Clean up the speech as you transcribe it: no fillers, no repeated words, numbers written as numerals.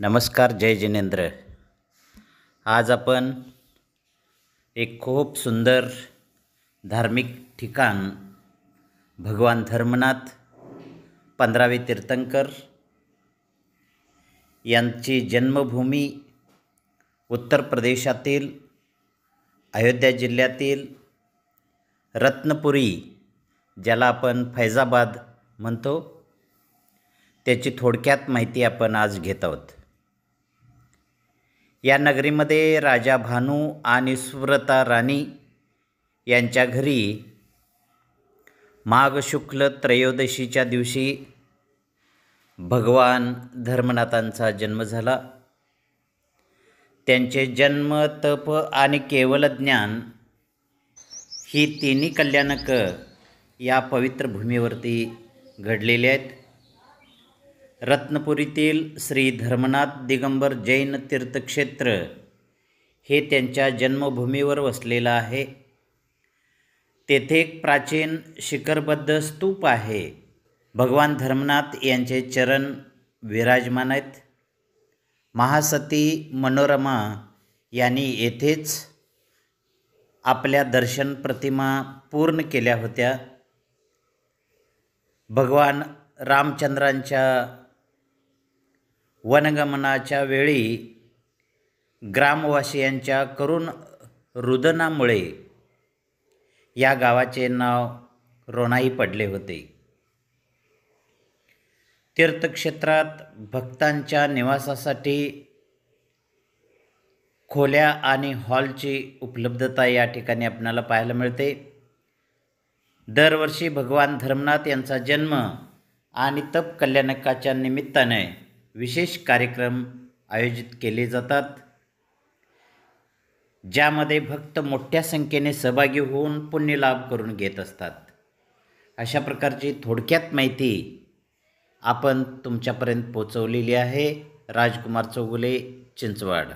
नमस्कार, जय जिनेंद्र। आज आपण एक खूप सुंदर धार्मिक ठिकाण भगवान धर्मनाथ 15वे तीर्थंकर यांची जन्मभूमी उत्तर प्रदेशातील अयोध्या जिल्ह्यातील रत्नपुरी, ज्याला आपण फैजाबाद म्हणतो, त्याची थोडक्यात माहिती आपण आज घेत आहोत। या नगरीमध्ये राजा भानू आणि सुव्रता राणी यांच्या घरी माघ शुक्ल त्रयोदशीच्या दिवशी भगवान धर्मनाथांचा जन्म झाला। त्यांचे जन्म, तप आणि केवल ज्ञान ही तिन्ही कल्याणक या पवित्र भूमीवरती घडलेले आहेत। रत्नपुरीतील श्री धर्मनाथ दिगंबर जैन तीर्थक्षेत्र हे त्यांच्या जन्मभूमीवर वसलेलं आहे। तेथे एक प्राचीन शिखरबद्ध स्तूप आहे। भगवान धर्मनाथ यांचे चरण विराजमान आहेत। महासती मनोरमा यांनी येथेच आपल्या दर्शन प्रतिमा पूर्ण केल्या होत्या। भगवान रामचंद्रांच्या वनगमनाच्या वेळी ग्रामवासियांच्या करुण रुदनामुळे या गावाचे नाव रोणाई पडले होते। तीर्थक्षेत्रात भक्तांच्या निवासासाठी खोल्या आणि हॉलची उपलब्धता या ठिकाणी आपल्याला पाहायला मिळते। दरवर्षी भगवान धर्मनाथ यांचा जन्म आणि तप कल्याणकाच्या निमित्ताने विशेष कार्यक्रम आयोजित केले जातात, ज्यामध्ये भक्त मोठ्या संख्येने सहभागी होऊन पुण्य लाभ करून घेत असतात। अशा प्रकारची थोडक्यात माहिती आपण तुमच्यापर्यंत पोहोचवलेली आहे। राजकुमार चौगुले, चिंचवड।